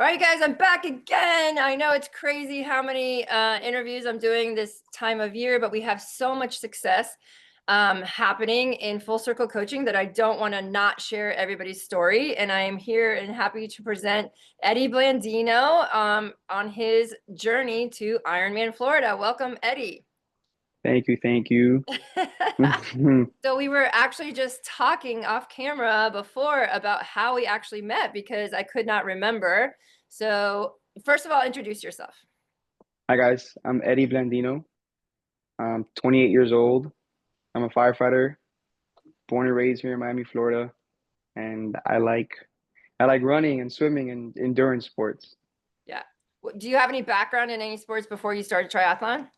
All right, guys, I'm back again. I know it's crazy how many interviews I'm doing this time of year, but we have so much success happening in Full Circle Coaching that I don't want to not share everybody's story. And I am here and happy to present Eddy Blandino on his journey to Ironman Florida. Welcome, Eddy. Thank you. Thank you. So we were actually just talking off camera before about how we actually met because I could not remember. So first of all, introduce yourself. Hi, guys. I'm Eddy Blandino. I'm 28 years old. I'm a firefighter, born and raised here in Miami, Florida, and I like running and swimming and endurance sports. Yeah. Do you have any background in any sports before you started triathlon?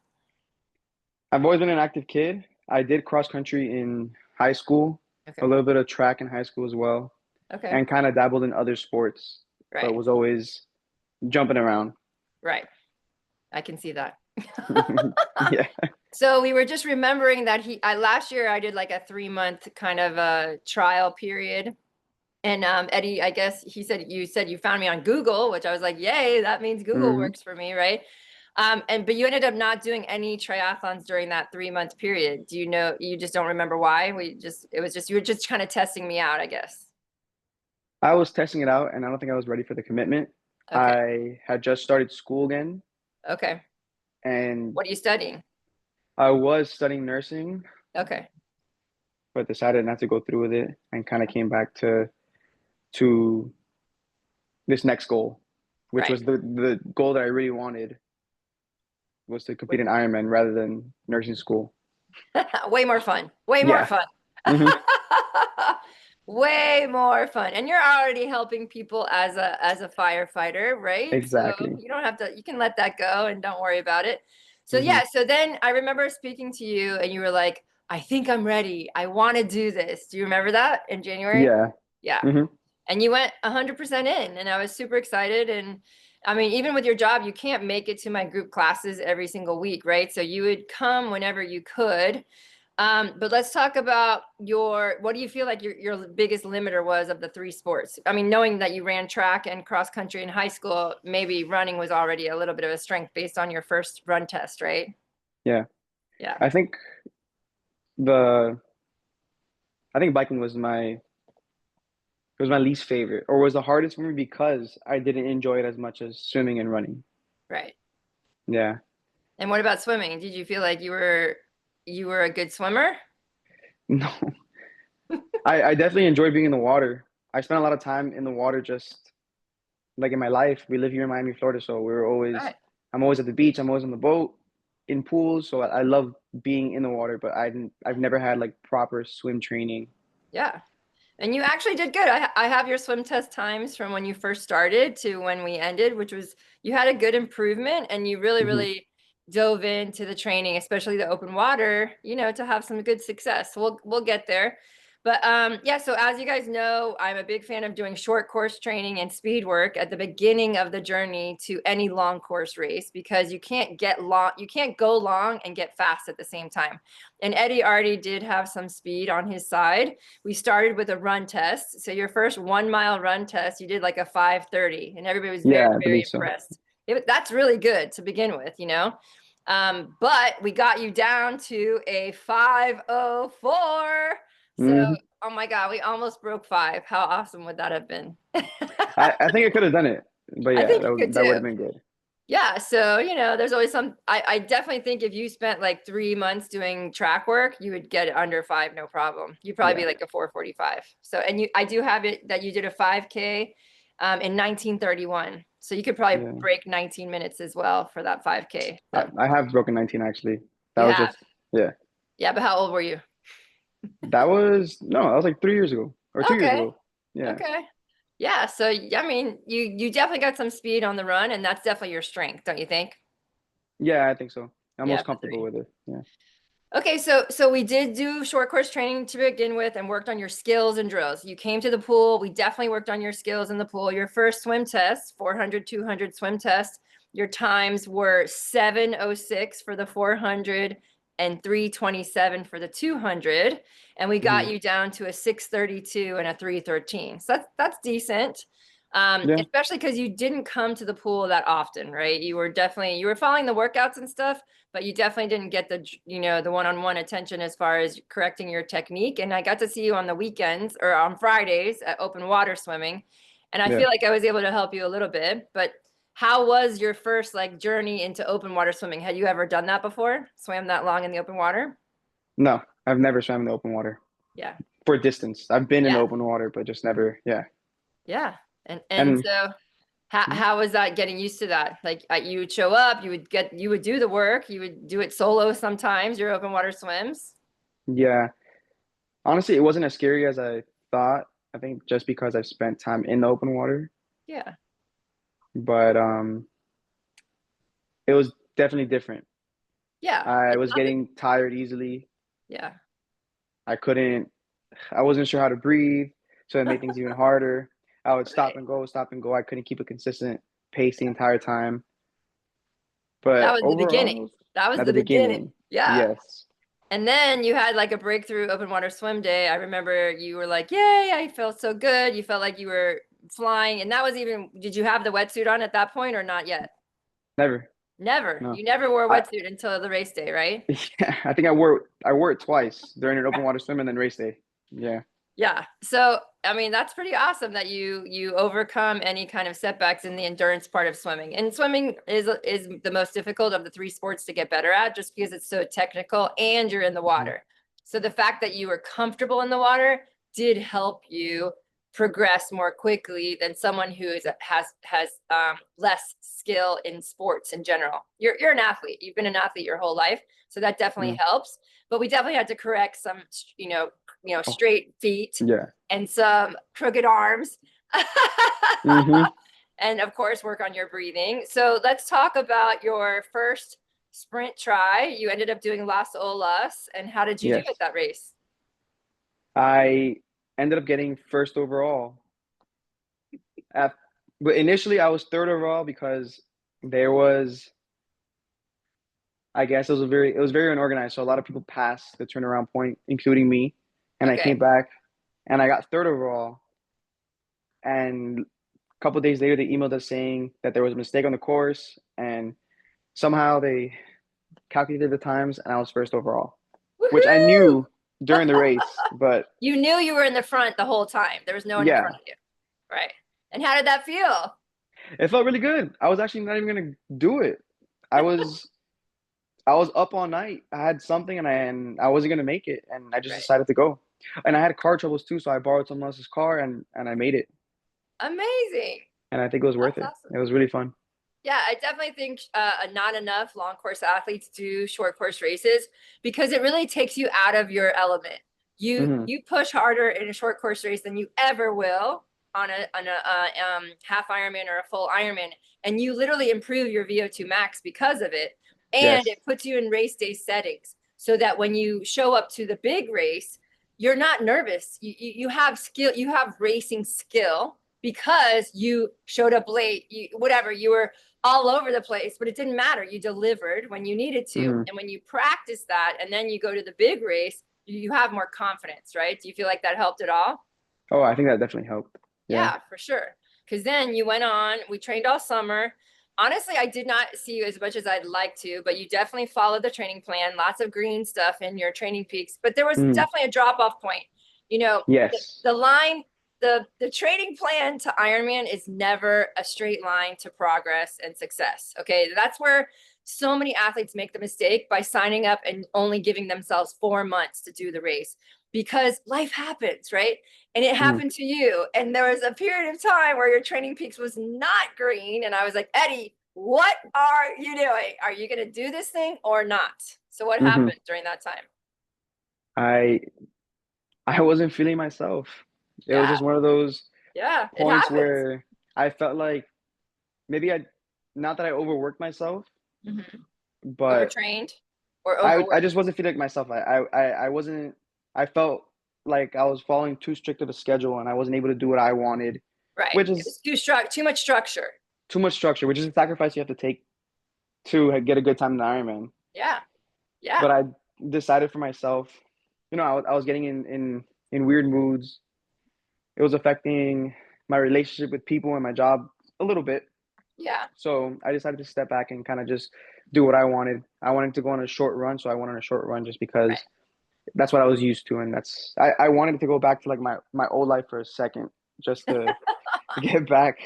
I've always been an active kid. I did cross country in high school, a Okay. little bit of track in high school as well, Okay. and kind of dabbled in other sports, but Right. was always jumping around. Right. I can see that. Yeah. So we were just remembering that last year I did like a 3-month kind of a trial period. And Eddy, I guess you said you found me on Google, which I was like, yay, that means Google Mhm. works for me, right? But you ended up not doing any triathlons during that 3-month period. Do you know, you just don't remember why? You were just kind of testing me out, I guess. I was testing it out, and I don't think I was ready for the commitment. Okay. I had just started school again, Okay. and What are you studying? I was studying nursing, Okay. but decided not to go through with it and kind of came back to this next goal, which Right. was the goal that I really wanted was to compete in Ironman rather than nursing school. Way more fun. Way more Yeah. fun. Hmm. Way more fun. And you're already helping people as a firefighter, right? So Exactly. you don't have to, you can let that go and don't worry about it. So Hmm. yeah, so then I remember speaking to you and you were like, I think I'm ready. I want to do this. Do you remember that in January? Yeah. Yeah. Hmm. And you went 100% in and I was super excited. And I mean, even with your job, you can't make it to my group classes every single week, right? So you would come whenever you could. But let's talk about what do you feel like your biggest limiter was of the 3 sports? I mean, knowing that you ran track and cross country in high school, maybe running was already a little bit of a strength based on your first run test, right? Yeah. Yeah. I think the I think biking was my least favorite or was the hardest for me because I didn't enjoy it as much as swimming and running. Right. Yeah. And what about swimming? Did you feel like you were a good swimmer? No. I definitely enjoyed being in the water. I spent a lot of time in the water just like in my life. We live here in Miami, Florida, so Right. I'm always at the beach, I'm always on the boat, in pools, so I love being in the water, but I've never had like proper swim training. Yeah. And you actually did good. I have your swim test times from when you first started to when we ended, which was you had a good improvement and you really, Hmm. really dove into the training, especially the open water, to have some good success. So we'll get there. But yeah, so as you guys know, I'm a big fan of doing short course training and speed work at the beginning of the journey to any long course race because you can't go long and get fast at the same time. And Eddy already did have some speed on his side. We started with a run test. So your first 1 mile run test, you did like a 5:30, and everybody was very, Yeah, I very believe so. impressed. That's really good to begin with. But we got you down to a 5:04. So, Hmm. oh my God, we almost broke 5. How awesome would that have been? I think I could have done it, but I yeah, think you could that would too. have been good. Yeah, so there's always I definitely think if you spent like 3 months doing track work, you would get it under 5, no problem. You'd probably be Yeah, like a 4:45. So, and I do have it that you did a 5K in 1931. So you could probably yeah. break 19 minutes as well for that 5K. I, So I have broken 19 actually. That you was have. just yeah. Yeah, but how old were you? That was no, that was like 3 years ago or 2 years Okay. ago. Yeah, Okay. Yeah, so I mean, you definitely got some speed on the run, and that's definitely your strength, don't you think? yeah, I think so. I'm Yeah, most the comfortable 3. with it. Yeah. Okay, so we did do short course training to begin with and worked on your skills and drills. You came to the pool. We definitely worked on your skills in the pool. Your first swim test, 400, 200 swim test, your times were 7:06 for the 400 and 3:27 for the 200. And we got Hmm. you down to a 6:32 and a 3:13. So that's decent. Yeah. Especially because you didn't come to the pool that often, right? You were following the workouts and stuff, but you definitely didn't get the one-on-one attention as far as correcting your technique. And I got to see you on the weekends or on Fridays at open water swimming. And I Yeah. feel like I was able to help you a little bit. But how was your first like journey into open water swimming? Had you ever done that before? Swam that long in the open water? No, I've never swam in the open water Yeah. for distance. I've been in the Yeah. open water, but just never. Yeah. Yeah. And And so how was that getting used to that? Like you would show up, you would do the work, you would do it solo sometimes, your open water swims. yeah, honestly, it wasn't as scary as I thought. I think just because I've spent time in the open water, Yeah. but it was definitely different. Yeah. I It's was not the, getting tired easily. yeah. I couldn't, I wasn't sure how to breathe, so it made things even harder. I would Right. stop and go. I couldn't keep a consistent pace the entire time. That But was the beginning. overall, That was at the the beginning. beginning, Yeah. yes, And then you had like a breakthrough open water swim day. I remember you were like, "Yay, I felt so good." You felt like you were flying. And that was even, did you have the wetsuit on at that point or not yet? never, Never. no. You never wore a I wetsuit until the race day, right? yeah, I think I wore it twice during an open water swim and then race day. Yeah. Yeah. So, I mean, that's pretty awesome that you overcome any kind of setbacks in the endurance part of swimming. And swimming is the most difficult of the three sports to get better at just because it's so technical and you're in the Mhm. water. So the fact that you were comfortable in the water did help you progress more quickly than someone who has less skill in sports in general. You're an athlete. You've been an athlete your whole life, so that definitely Mhm. helps. But we definitely had to correct some, Oh, straight feet yeah. and some crooked arms. Mhm. And of course, work on your breathing. So let's talk about your first sprint try. You ended up doing Las Olas. And how did you do at Yes. that race? I ended up getting first overall. At, but initially, I was third overall because there was, I guess, it was very unorganized. So a lot of people passed the turnaround point, including me, and I came Okay. back and I got third overall. And a couple days later, they emailed us saying that there was a mistake on the course, and somehow they calculated the times, and I was first overall, which I Woohoo! knew during the race. But You knew you were in the front the whole time. There was no one in front yeah, of you. Right. And how did that feel? it felt really good. I was actually not even gonna do it. I was I was up all night. I had something, and I wasn't gonna make it, and I just Right. decided to go. And I had car troubles too, so I borrowed someone else's car, and I made it. Amazing. And I think it was worth That's it. awesome. It was really fun. Yeah, I definitely think not enough long course athletes do short course races because it really takes you out of your element. Hmm. You push harder in a short course race than you ever will on a half Ironman or a full Ironman, and you literally improve your VO2 max because of it, and Yes. it puts you in race day settings so that when you show up to the big race, you're not nervous. You have skill, you have racing skill because you showed up late. You were all over the place, but it didn't matter. You delivered when you needed to. Hmm. And when you practice that and then you go to the big race, you have more confidence, right? Do you feel like that helped at all? Oh, I think that definitely helped. Yeah. Yeah, for sure. Because then you went on, we trained all summer. Honestly, I did not see you as much as I'd like to, but you definitely followed the training plan, lots of green stuff in your training peaks. But there was Mm. definitely a drop off point. You know, Yes. the line, the training plan to Ironman is never a straight line to progress and success. Okay. That's where so many athletes make the mistake by signing up and only giving themselves 4 months to do the race because life happens, right? And it Hmm. happened to you. And there was a period of time where your training peaks was not green. And I was like, Eddy, what are you doing? Are you going to do this thing or not? So what Hmm. happened during that time? I I wasn't feeling myself. It was Yeah. just one of those Yeah. It points happens. where I felt like maybe not that I overworked myself, Mm-hmm. but Overtrained or I overworked. just wasn't feeling like myself. I wasn't. I felt like I was following too strict of a schedule, and I wasn't able to do what I wanted, Right. which It is was too much structure. too much structure, which is a sacrifice you have to take to get a good time in the Ironman. Yeah. Yeah. But I decided for myself, I was getting in weird moods. It was affecting my relationship with people and my job a little bit. Yeah. So I decided to step back and kind of just do what I wanted. I wanted to go on a short run, so I went on a short run just Right. because that's what I was used to, and I wanted to go back to like my old life for a second, just to get back,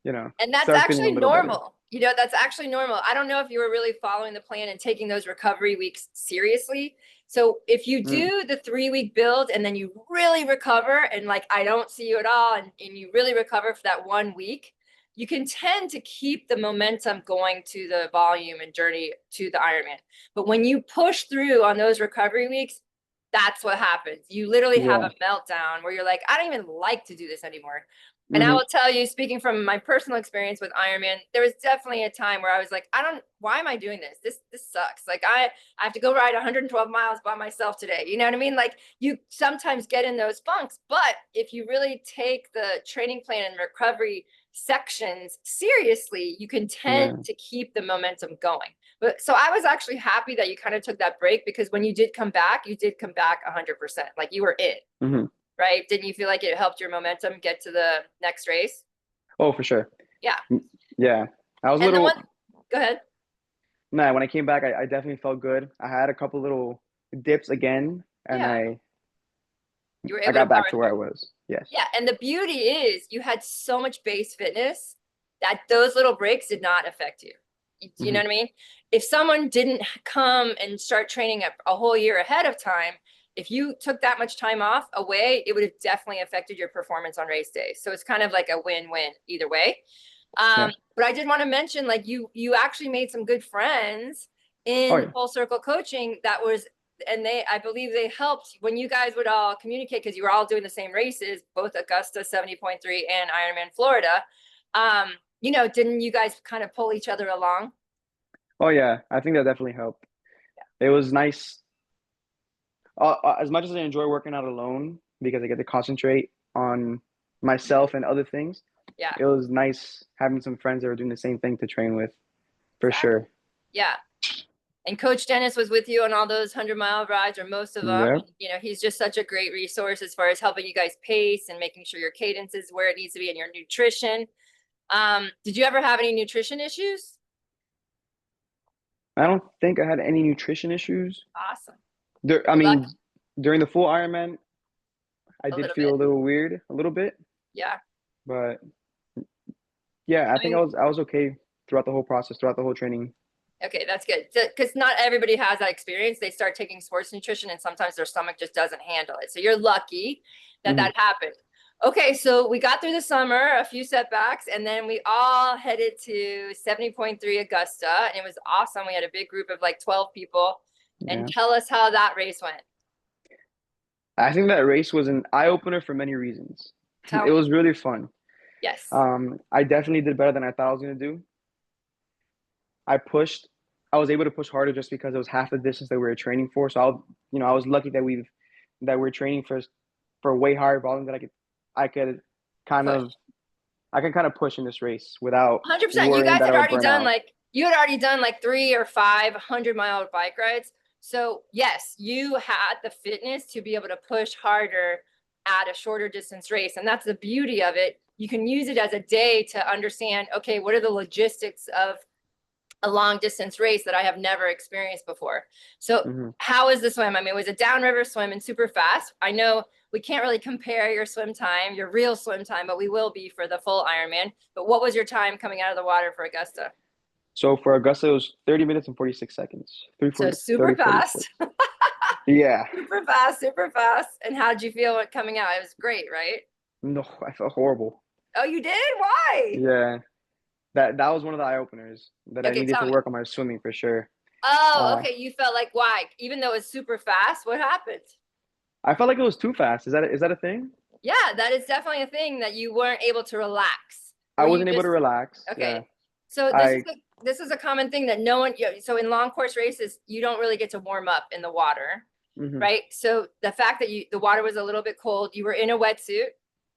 And that's start feeling a actually little better. normal. That's actually normal. I don't know if you were really following the plan and taking those recovery weeks seriously. So if you Mm, do the 3-week build and then you really recover and like I don't see you at all and you really recover for that 1 week, you can tend to keep the momentum going to the volume and journey to the Ironman. But when you push through on those recovery weeks, that's what happens. You literally have yeah. a meltdown where you're like, I don't even like to do this anymore. And I Hmm. will tell you, speaking from my personal experience with Ironman, there was definitely a time where I was like, why am I doing this? This sucks. Like I have to go ride 112 miles by myself today. You know what I mean? Like you sometimes get in those funks, but if you really take the training plan and recovery sections seriously, you can Yeah. tend to keep the momentum going. But so I was actually happy that you kind of took that break because when you did come back, you did come back 100%. Like you were it, Hmm. right? Didn't you feel like it helped your momentum get to the next race? Oh, for sure. Yeah. Yeah. I was a And the one, little, go ahead. nah, when I came back, I definitely felt good. I had a couple little dips again, and Yeah. I You were I able to got back power to where I through. was. Yes. Yeah. And the beauty is you had so much base fitness that those little breaks did not affect you. You know Hmm. what I mean? If someone didn't come and start training a whole year ahead of time, if you took that much time off away, it would have definitely affected your performance on race day. So it's kind of like a win-win either way. Yeah. But I did want to mention, like you actually made some good friends Oh, in yeah. full circle coaching that was, and I believe they helped when you guys would all communicate because you were all doing the same races, both Augusta 70.3 and Ironman Florida. Didn't you guys kind of pull each other along? Oh, yeah. I think that definitely helped. It was nice. As much as I enjoy working out alone because I get to concentrate on myself and other things, Yeah, it was nice having some friends that were doing the same thing to train with, for exactly. sure. Yeah. And Coach Dennis was with you on all those 100-mile rides or most of them. Yeah. And, he's just such a great resource as far as helping you guys pace and making sure your cadence is where it needs to be in your nutrition. Did you ever have any nutrition issues? I don't think I had any nutrition issues. Awesome. I You're lucky. mean, during the full Ironman, I A did little feel a bit. little weird, a little bit, Yeah. but yeah, I I think mean, I was okay throughout the whole process, throughout the whole training. okay, that's good. Because not everybody has that experience. They start taking sports nutrition and sometimes their stomach just doesn't handle it. So you're lucky that Hmm. that happened. Okay, so we got through the summer, a few setbacks, and then we all headed to 70.3 Augusta, and it was awesome. We had a big group of like 12 people. And Yeah. tell us how that race went. I think that race was an eye opener for many reasons. Tell It me. was really fun. Yes. I definitely did better than I thought I was gonna do. I pushed. I was able to push harder just because it was half the distance that we were training for. So I was lucky that we're training for way higher volume that I could kind Push. of I can kind of push in this race without 100%. You worrying guys that had I would already burn done out. like you had already done like 3 or 5 100-mile bike rides. So yes, you had the fitness to be able to push harder at a shorter distance race. And that's the beauty of it. You can use it as a day to understand, okay, what are the logistics of a long distance race that I have never experienced before. So Hmm. how is the swim? I mean, it was a downriver swim and super fast. I know we can't really compare your swim time, your real swim time, but we will be for the full Ironman. But what was your time coming out of the water for Augusta? So for Augusta, it was 30 minutes and 46 seconds. So 3:40, super 30, 46. fast, Yeah. super fast, super fast. And how did you feel it coming out? It was great, right? No, I felt horrible. Oh, you did? Why? Yeah. That was one of the eye openers that I Okay, needed tell to me. work on my swimming for sure. Oh, Uh, okay. You felt like why? Even though it's super fast, what happened? I felt like it was too fast. Is that a thing? Yeah, that is definitely a thing that you weren't able to relax. I Were you wasn't able to just relax. Yeah. okay? So I this is a common thing that no one. So in long course races, you don't really get to warm up in the water, mhm. right? So the fact that the water was a little bit cold, you were in a wetsuit,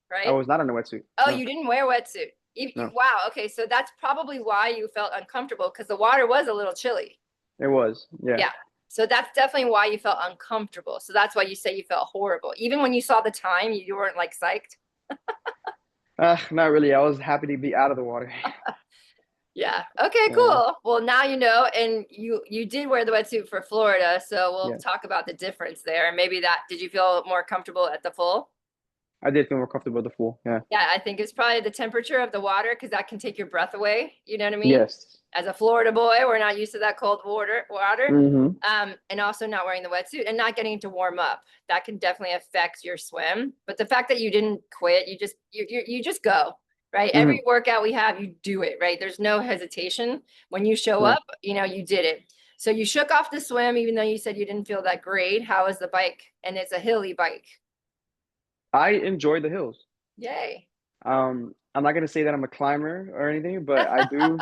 I right? was not in a wetsuit. Oh, No. you didn't wear a wetsuit. No. Wow. Okay, so that's probably why you felt uncomfortable because the water was a little chilly. It was. Yeah. Yeah. So that's definitely why you felt uncomfortable. So that's why you say you felt horrible. Even when you saw the time, you weren't like psyched. Not really. I was happy to be out of the water. Yeah. Okay, Yeah. cool. Well, now you know, and you did wear the wetsuit for Florida, so we'll Yeah. talk about the difference there. And maybe that, did you feel more comfortable at the full? I did feel more comfortable with the pool. Yeah. Yeah, I think it's probably the temperature of the water because that can take your breath away. You know what I mean? Yes. As a Florida boy, we're not used to that cold water. Mm-hmm. And also not wearing the wetsuit and not getting to warm up. That can definitely affect your swim. But the fact that you didn't quit, you just go, right? Mm-hmm. Every workout we have, you do it, right? There's no hesitation. When you show Yeah. up, you did it. So you shook off the swim, even though you said you didn't feel that great. How was the bike? And it's a hilly bike. I enjoy the hills. Yay. I'm not gonna say that I'm a climber or anything, but I do.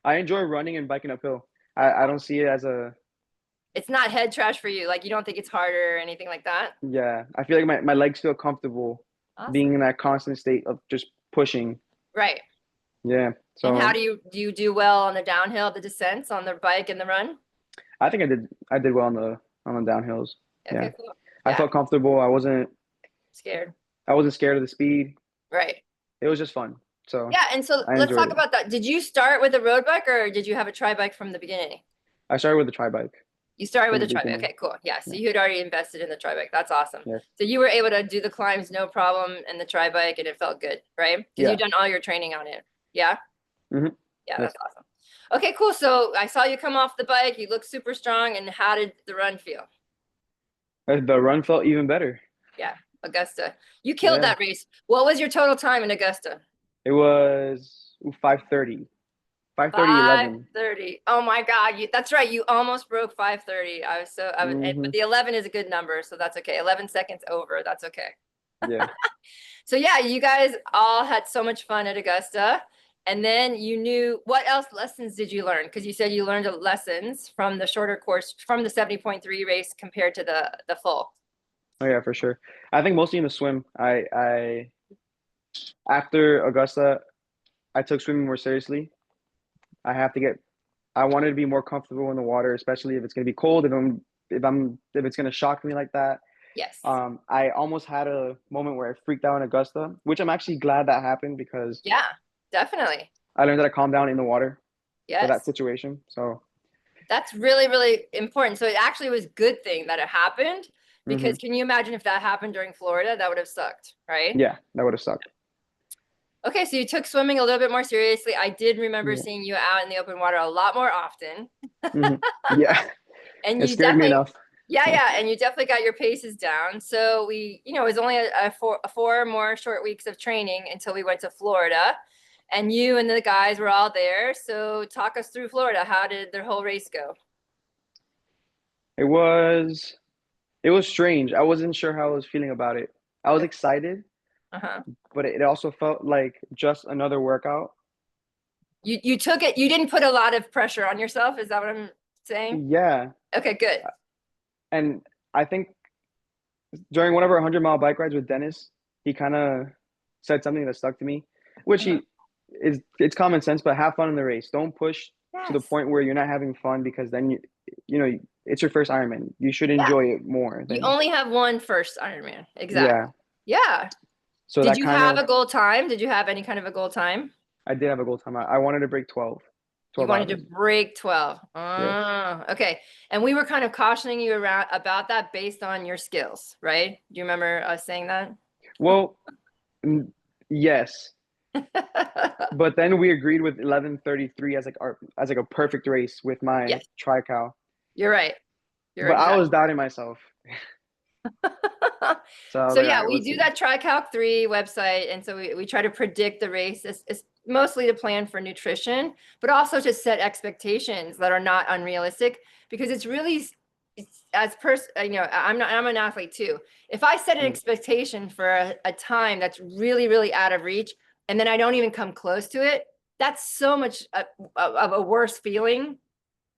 I enjoy running and biking uphill. I don't see it as a, It's not head trash for you. Like you don't think it's harder or anything like that. yeah. I feel like my legs feel comfortable Awesome. being in that constant state of just pushing. Right. Yeah. And how So do you do well on the downhill, the descents on the bike and the run? I think I did well on the downhills. Yeah. Okay, cool. I Yeah, felt comfortable. scared. I wasn't scared of the speed. Right. It was just fun. So Yeah, and so I let's enjoyed talk it. about that. Did you start with a road bike or did you have a tri bike from the beginning? I started with the tri bike You started from with the a tri bike. beginning. Okay, cool. Yeah, so Yeah. you had already invested in the tri bike. That's awesome. Yes. So you were able to do the climbs no problem in the tri bike and it felt good, right? Because Yeah. you've done all your training on it. Yeah. Hmm. Yeah, Yes. that's awesome. Okay, cool. So I saw you come off the bike. You look super strong. And how did the run feel? The run felt even better. Yeah, Augusta. You killed Yeah. that race. What was your total time in Augusta? It was 5:30. 5:30, 11. 5:30. Oh my God. That's right. You almost broke 5:30. But Hmm. the 11 is a good number. So that's okay. 11 seconds over. That's okay. Yeah. So yeah, you guys all had so much fun at Augusta. And then you knew what else lessons did you learn? Because you said you learned lessons from the shorter course, from the 70.3 race compared to the full. Oh yeah, for sure. I think mostly in the swim. I after Augusta, I took swimming more seriously. I have to get I wanted to be more comfortable in the water, especially if it's gonna be cold, if it's gonna shock me like that. Yes. I almost had a moment where I freaked out in Augusta, which I'm actually glad that happened because Yeah, definitely. I learned how to calm down in the water for that Yes. situation. So, That's really, really important. So it actually was a good thing that it happened hmm, because can you imagine if that happened during Florida? That would have sucked, right? yeah, that would have sucked. Okay, so you took swimming a little bit more seriously. I did remember Yeah. seeing you out in the open water a lot more often. Hmm. Yeah. And It you scared me definitely, enough. yeah, yeah, and you definitely got your paces down. So it was only a four more short weeks of training until we went to Florida. And you and the guys were all there. So talk us through Florida. How did the whole race go? It was it was strange. I wasn't sure how I was feeling about it. I was excited, Uh-huh. but it also felt like just another workout. You took it, you didn't put a lot of pressure on yourself. Is that what I'm saying? Yeah. Okay, good. And I think during one of our 100-mile bike rides with Dennis, he kind of said something that stuck to me, which Uh-huh. he is it's common sense, but have fun in the race. Don't push to the Yes. point where you're not having fun because then you know it's your first Ironman. You should Yeah. enjoy it more You than only have one first Ironman. Exactly. yeah. Yeah. So Did that you kind have of a goal time? Did you have any kind of a goal time? I did have a goal time. I wanted to break 12, You 12 wanted to hours. break 12. Yes. Okay. And we were kind of cautioning you around about that based on your skills, right? Do you remember us saying that? Well, yes, but then we agreed with 11:33 as like a perfect race with my Yes, tri-cal. you're right. You're But I was exactly doubting myself. right. So I was So like, all yeah, right, we let's do see. that TriCalc 3 website. And so we try to predict the race. It's mostly to plan for nutrition, but also to set expectations that are not unrealistic because it's really it's as I'm an athlete too. If I set an Mm, expectation for a time that's really, really out of reach, and then I don't even come close to it, that's so much of a worse feeling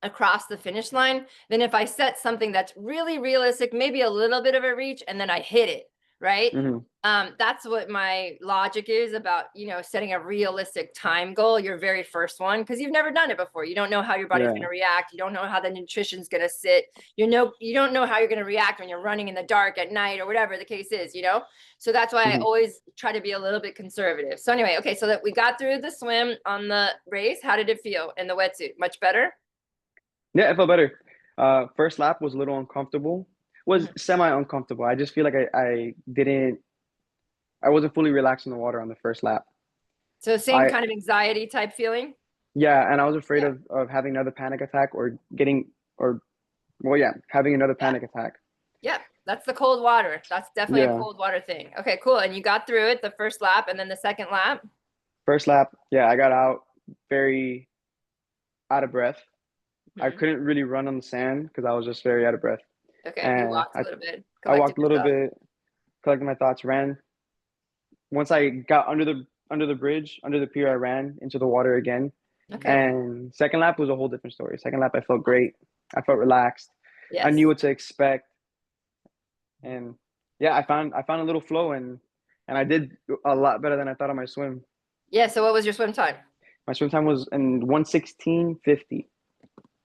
across the finish line than if I set something that's really realistic, maybe a little bit of a reach, and then I hit it. right? Hmm. That's what my logic is about, setting a realistic time goal, your very first one, because you've never done it before. You don't know how your body's going Yeah. to react. You don't know how the nutrition's going to sit. You don't know how you're going to react when you're running in the dark at night or whatever the case is, So that's why I Hmm. always try to be a little bit conservative. So anyway, okay, so that we got through the swim on the race. How did it feel in the wetsuit? Much better? Yeah, it felt better. First lap was a little uncomfortable. Was Mhm. semi uncomfortable. I just feel like I wasn't fully relaxed in the water on the first lap. So same I kind of anxiety type feeling? Yeah, and I was afraid Yeah. of having another panic attack or well, yeah, having another Yeah. panic attack. Yep, that's the cold water. That's definitely a Yeah. cold water thing. Okay, cool. And you got through it the first lap and then the second lap. First lap, yeah, I got out very out of breath. I Mhm. couldn't really run on the sand because I was just very out of breath. Okay, you And walked a little bit, I collected walked a little yourself. bit, collected my thoughts, ran. Once I got under the bridge, under the pier, I ran into the water again. Okay. And second lap was a whole different story. Second lap, I felt great. I felt relaxed. I knew Yes. what to expect, and yeah, I found a little flow, and I did a lot better than I thought on my swim. Yeah, so what was your swim time? My swim time was in 1:16:50.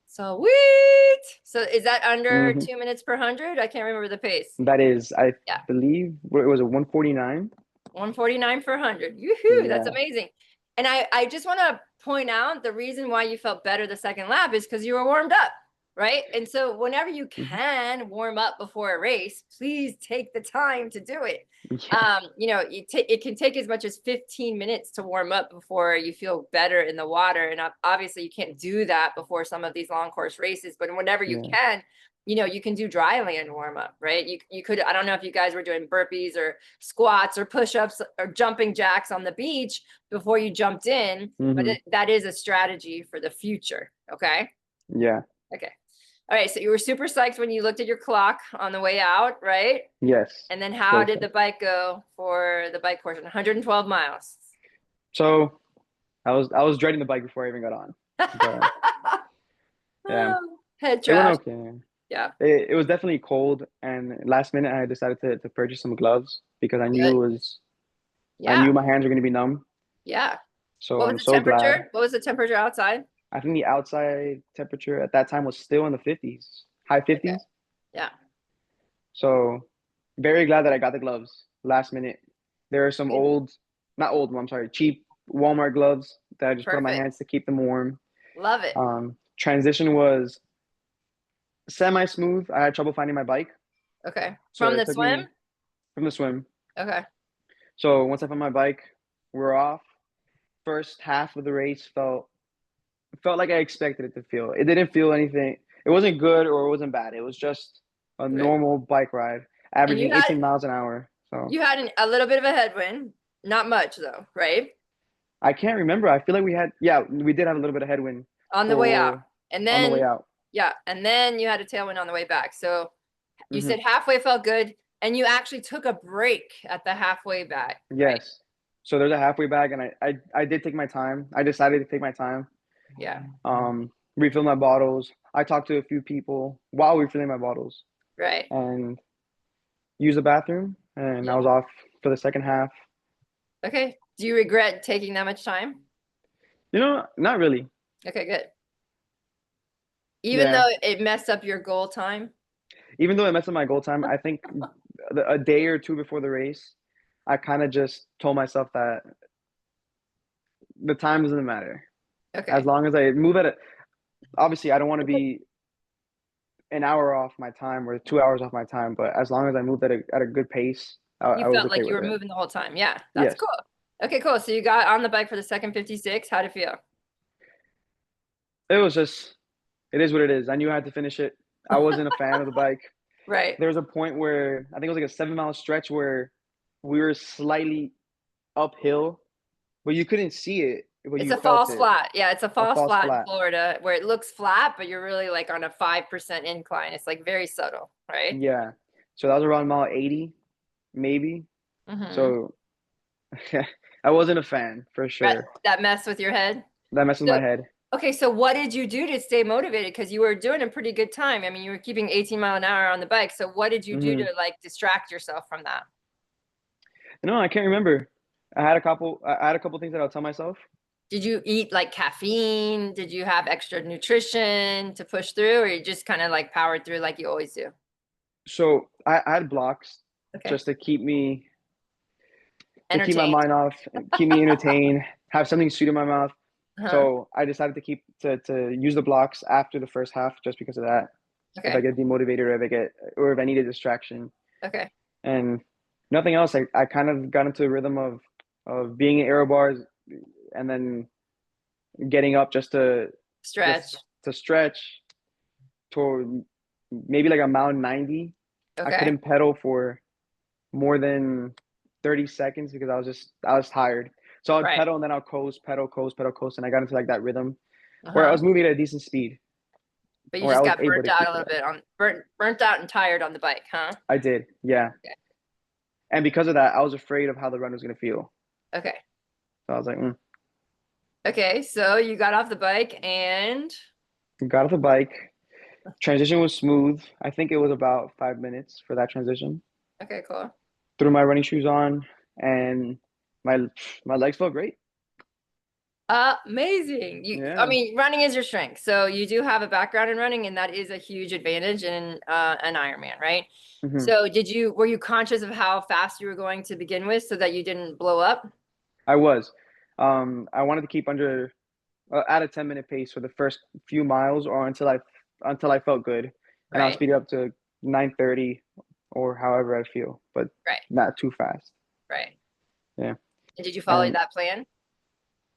Sweet. So is that under Hmm. 2 minutes per 100? I can't remember the pace. That is, I Yeah, believe, what was it, 1:49? 149 per 100. Yoo-hoo, that's Yeah. amazing. And I just want to point out the reason why you felt better the second lap is because you were warmed up, right? And so whenever you Hmm. can warm up before a race, please take the time to do it. Yeah. It can take as much as 15 minutes to warm up before you feel better in the water. And obviously you can't do that before some of these long course races, but whenever you Yeah. can, you can do dry land warm up, right? You could, I don't know if you guys were doing burpees or squats or push-ups or jumping jacks on the beach before you jumped in, but Hmm. that is a strategy for the future. Okay. Yeah. Okay. All right. So you were super psyched when you looked at your clock on the way out, right? Yes. And then how Very did so. the bike go for the bike portion? 112 miles. So I was dreading the bike before I even got on, but yeah, Head it went trash. okay. Yeah. It was definitely cold, and last minute I decided to purchase some gloves because Good. I Yeah. knew my hands were gonna be numb. Yeah. So What was I'm the so glad. temperature? What was the temperature outside? I think the outside temperature at that time was still in the 50s, high Okay. 50s. Yeah. So very glad that I got the gloves last minute. There are some Good. not old, I'm sorry, cheap Walmart gloves that I just put on my hands Perfect. to keep them warm. Love it. Transition was semi smooth. I had trouble finding my bike, Okay. so From the it took swim? me from the swim. Okay. So once I found my bike, we're off. First half of the race felt like I expected it to feel. It didn't feel anything. It wasn't good or it wasn't bad. It was just a Good. normal bike ride, And averaging 18 miles an hour. So you had a little bit of a headwind, not much though, right? I can't remember. I feel like yeah, we did have a little bit of headwind On the way out. for And on the way then, out. yeah, and then you had a tailwind on the way back. So you Hmm. said halfway felt good, and you actually took a break at the halfway back, right? Yes. So there's a halfway bag, and I did take my time. I decided to take my time. Yeah, Refill my bottles. I talked to a few people while refilling my bottles right. and used the bathroom, and I was Yeah. off for the second half. Okay. Do you regret taking that much time? Not really. Okay, good. Even Yeah. though it messed up your goal time? Even though I messed up my goal time, I think a day or two before the race, I kind of just told myself that the time doesn't matter. As Okay. long as I move at it, obviously I don't want to be an hour off my time or 2 hours off my time, but as long as I moved at a good pace, You I was felt okay like you with were it. moving the whole time. Yeah, that's Yes. cool. Okay, cool. So you got on the bike for the second 56. How'd it feel? It was just, it is what it is. I knew I had to finish it. I wasn't a fan of the bike. Right. There was a point where I think it was like a 7 mile stretch where we were slightly uphill, but you couldn't see it, but It's you a felt false it, flat. Yeah, it's a a false false flat in flat. Florida where it looks flat, but you're really like on a 5% incline. It's like very subtle, right? Yeah. So that was around mile 80, maybe. Mm-hmm. So I wasn't a fan for That sure. that mess with your head. That messed with So my head. okay, so what did you do to stay motivated? Because you were doing a pretty good time. I mean, you were keeping 18 mile an hour on the bike. So what did you do Hmm. to like distract yourself from that? No, I can't remember. I had a couple things that I'll tell myself. Did you eat like caffeine? Did you have extra nutrition to push through, or you just kind of like powered through like you always do? So I had blocks Okay. just to keep my Entertained. mind off, keep me entertained, have something sweet in my mouth. Uh-huh. So I decided to use the blocks after the first half just because of that. If I Okay. get demotivated or if I need a distraction Okay. and nothing else, I kind of got into a rhythm of being in aero bars and then getting up Stretch. just to stretch toward maybe like a mile 90. I Okay. couldn't pedal for more than 30 seconds because I was tired. So I'd Right. pedal and then I'll coast, pedal, coast, pedal, coast, and I got into like that rhythm where I Uh-huh. was moving at a decent speed, But you where I just was got able burnt to out keep a it little up. bit on burnt out and tired on the bike, huh? I did, yeah. Okay. And because of that, I was afraid of how the run was gonna feel. Okay. So I was like, Okay. So you got off the bike and got off the bike. Transition was smooth. I think it was about 5 minutes for that transition. okay, cool. Threw my running shoes on, and my my legs felt great. Amazing. I Yeah. mean, running is your strength. So you do have a background in running, and that is a huge advantage in an Ironman, right? hmm So were you conscious of how fast you were going to begin with so that you didn't blow up? I was. I wanted to keep under at a 10-minute pace for the first few miles or until I felt good, and I'll Right. speed it up to 9:30 or however I feel, but Right. not too fast. Right. Yeah, And did you follow and that plan?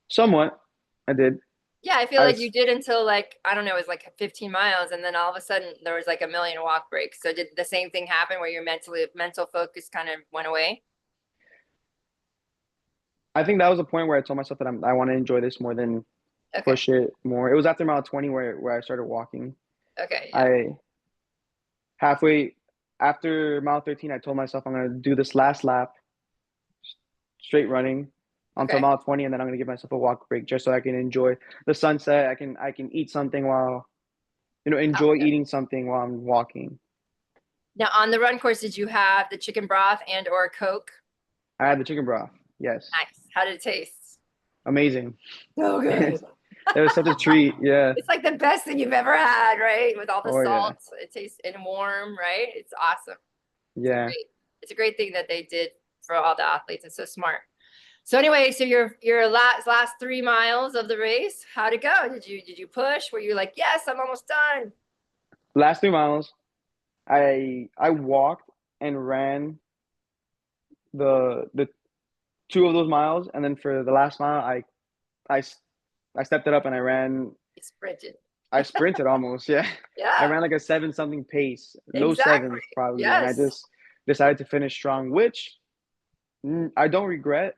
somewhat I did. Yeah, I feel I like you s- did until like, I don't know, it was like 15 miles, and then all of a sudden there was like a million walk breaks. So did the same thing happen where your mental focus kind of went away? I think that was the point where I told myself that I want to enjoy this more than Okay. push it more. It was after mile 20 where I started walking. Okay. Yeah. I halfway after mile 13, I told myself I'm gonna do this last lap straight running until Okay. mile 20, and then I'm gonna give myself a walk break just so I can enjoy the sunset. I can eat something while Sounds enjoy good. eating something while I'm walking. Now on the run course, did you have the chicken broth and or Coke? I had the chicken broth. Yes, Nice. How did it taste? amazing. So good. It was such a treat. Yeah. It's like the best thing you've ever had, right? With all the Oh yeah. salt, it tastes and warm, right? It's awesome. It's Yeah. great. It's a great thing that they did for all the athletes. It's so smart. So anyway, so your last 3 miles of the race, how'd it go? Did you push? Were you like, yes, I'm almost done? Last 3 miles, I walked and ran the two of those miles, and then for the last mile, I I stepped it up and I ran. You sprinted. I sprinted almost. Yeah, I Yeah, ran like a seven something pace, low exactly. sevens probably, and I Yes. just decided to finish strong, which I don't regret,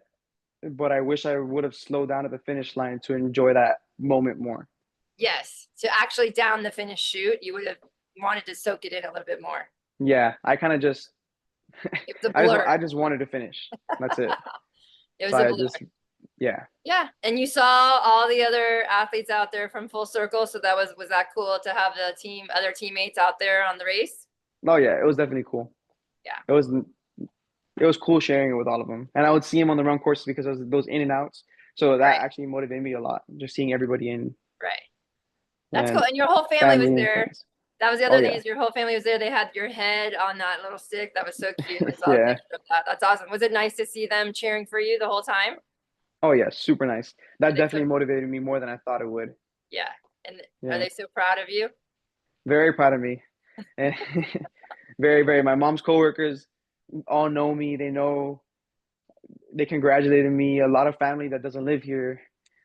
but I wish I would have slowed down at the finish line to enjoy that moment more. Yes. To actually down the finish chute, you would have wanted to soak it in a little bit more. Yeah, I kind of just It was a I just blur. I just wanted to finish. That's it. It So was a I blur. just yeah. Yeah. And you saw all the other athletes out there from Full Circle. So was that cool to have other teammates out there on the race? Oh yeah, it was definitely cool. Yeah. It was cool sharing it with all of them, and I would see them on the run courses because of those in and outs. So that Right. actually motivated me a lot, just seeing everybody in Right. That's cool. and And your whole family was family and there. friends. That was the Oh other thing yeah, is your whole family was there. They had your head on that little stick. That was so cute. I saw a yeah. picture of that. That's awesome. Was it nice to see them cheering for you the whole time? Oh yeah, super nice. Are That they so, definitely motivated me more than I thought it would. yeah. And are Yeah, they so proud of you? very proud of me, and very, very. My mom's coworkers all know me. They congratulated me. A lot of family that doesn't live here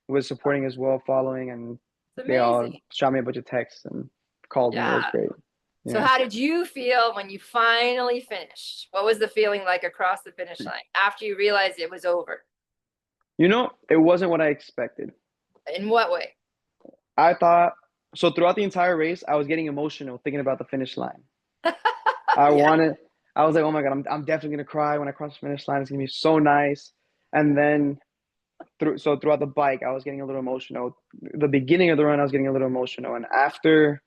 was supporting as well, following, and It's they all amazing. shot me a bunch of texts and called me. It was Yeah. great. So Yeah. how did you feel when you finally finished? What was the feeling like across the finish line after you realized it was over? It wasn't what I expected. In what way? I thought so throughout the entire race, I was getting emotional thinking about the finish line. I Yeah. wanted, I was like, oh my God, I'm definitely gonna cry when I cross the finish line. It's gonna be so nice. And then throughout the bike, I was getting a little emotional. The beginning of the run, I was getting a little emotional. And after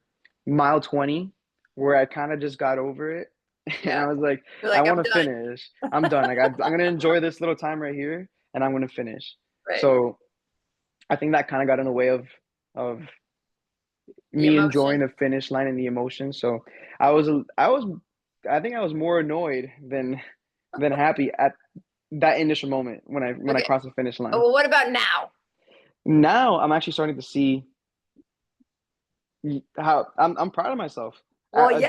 mile 20, where I kind of just got over it, And Yeah. I was like, You're I like, want I'm to done. finish. I'm done. Like I'm gonna enjoy this little time right here, and I'm gonna finish. Right. So I think that kind of got in the way of The me enjoying emotion. the finish line and the emotion. So I was I was I think I was more annoyed than happy at that initial moment when I Okay. crossed the finish Oh, line. well, what about now? Now I'm actually starting to see how I'm proud of myself. Well, yeah.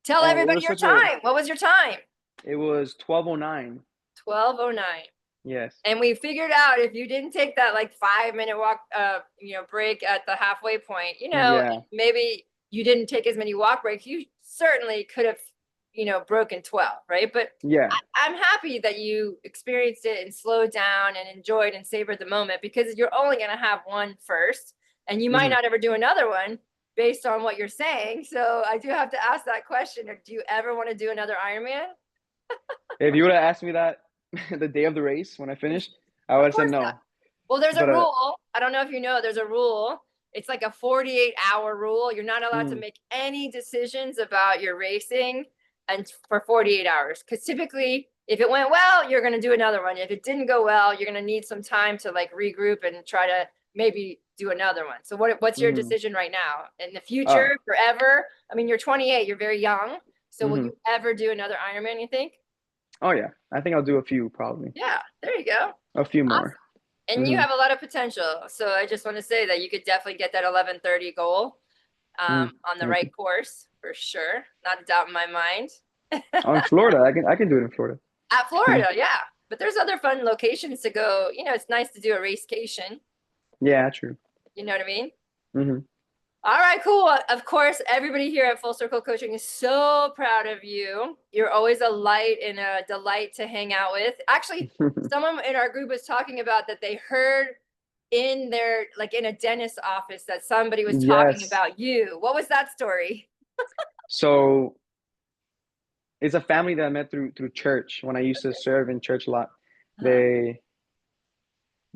Tell And it everybody was your such a time. What was your time? it was 12:09. 12:09. Yes. And we figured out if you didn't take that like 5 minute walk, break at the halfway point, Yeah. maybe you didn't take as many walk breaks. You certainly could have, broken 12, right? But Yeah. I'm happy that you experienced it and slowed down and enjoyed and savored the moment, because you're only going to have one first and you might Hmm. not ever do another one based on what you're saying. So I do have to ask that question. Do you ever want to do another Ironman? If you would have asked me that the day of the race when I finished, I would Of have said course not. no. Well, there's a But rule. I don't know if you know, there's a rule. It's like a 48-hour rule. You're not allowed to mm, make any decisions about your racing and for 48 hours. Because typically, if it went well, you're going to do another one. If it didn't go well, you're going to need some time to like regroup and try to maybe do another one. So what's your mm, decision right now? In the uh, future, forever? I mean, you're 28, you're very young. So will hmm. you ever do another Ironman, you think? Oh yeah, I think I'll do a few probably, Yeah, there you go. a few Awesome. more. And you Hmm. have a lot of potential. So I just want to say that you could definitely get that 11:30 goal Mm, on the thank right you. course for sure. Not a doubt in my mind. Oh, in Florida, I can do it in Florida. At Florida, yeah. But there's other fun locations to go. It's nice to do a racecation. Yeah, true. You know what I mean? Hmm. All right, cool. Of course, everybody here at Full Circle Coaching is so proud of you. You're always a light and a delight to hang out with. Actually, someone in our group was talking about that they heard in their, like in a dentist's office, that somebody was talking Yes. about you. What was that story? So it's a family that I met through church when I used to serve in church a lot. Uh-huh. They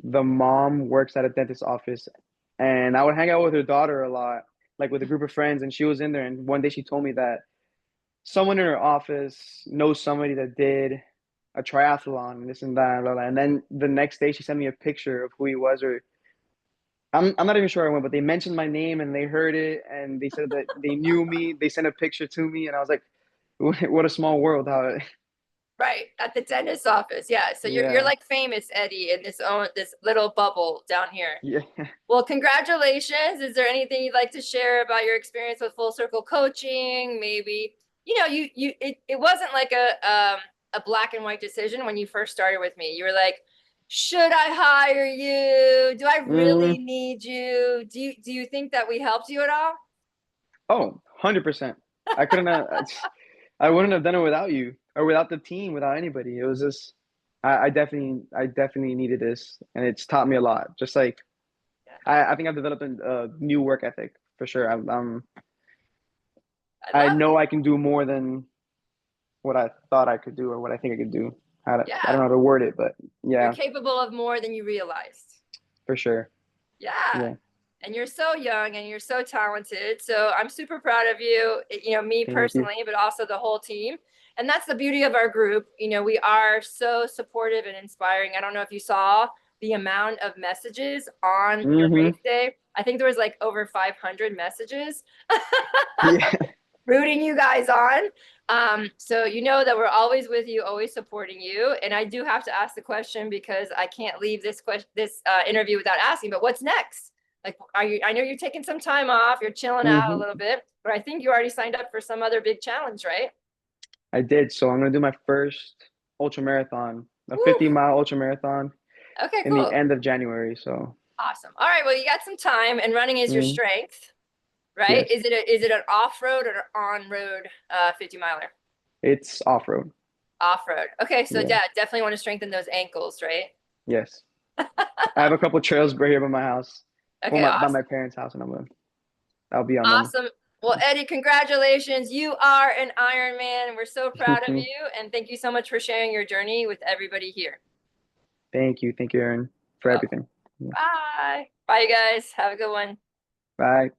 the mom works at a dentist's office, and I would hang out with her daughter a lot, like with a group of friends, and she was in there. And one day she told me that someone in her office knows somebody that did a triathlon and this and that, blah, blah. And then the next day she sent me a picture of who he was, or I'm not even sure I went, but they mentioned my name and they heard it and they said that they knew me. They sent a picture to me, and I was like, what a small world. How Right, at the dentist's office. Yeah. So you're yeah, like famous, Eddie, in this little bubble down here. yeah. Well, congratulations. Is there anything you'd like to share about your experience with Full Circle Coaching? Maybe, it wasn't like a black and white decision when you first started with me. You were like, should I hire you? Do I Mm, really need you? Do you think that we helped you at all? oh, 100%. I couldn't have, I wouldn't have done it without you or without the team, without anybody. It was just, I definitely needed this, and it's taught me a lot. Just like Yeah, I think I've developed a new work ethic for sure. I I love know it. I can do more than what I thought I could do or what I think I could do. I don't Yeah, know how to word it, but you're yeah, capable of more than you realized. for sure. Yeah. Yeah, And you're so young and you're so talented. So I'm super proud of you, me thank you. personally, but also the whole team. And that's the beauty of our group. We are so supportive and inspiring. I don't know if you saw the amount of messages on your Hmm. race day. I think there was like over 500 messages Yeah, rooting you guys on. So you know that we're always with you, always supporting you. And I do have to ask the question because I can't leave this interview without asking. But what's next? Like, I know you're taking some time off, you're chilling out a hmm. little bit, but I think you already signed up for some other big challenge, right? I did. So I'm gonna do my first ultra marathon, a Woo. 50-mile ultra marathon Okay, in the cool. end of January. So Awesome. All right. Well, you got some time, and running is your mm, strength, right? yes, Is it an off road or on road 50 miler? it's off road. Off road. Okay, so Yeah, definitely want to strengthen those ankles, right? yes. I have a couple trails right here by my house, well, Okay, by my awesome. parents' house, and I'll be on them. Awesome. Well, Eddie, congratulations. You are an Iron Man. We're so proud of you. And thank you so much for sharing your journey with everybody here. Thank you, Aaron, You're for welcome. everything. Yeah. Bye. Bye, you guys. Have a good one. Bye.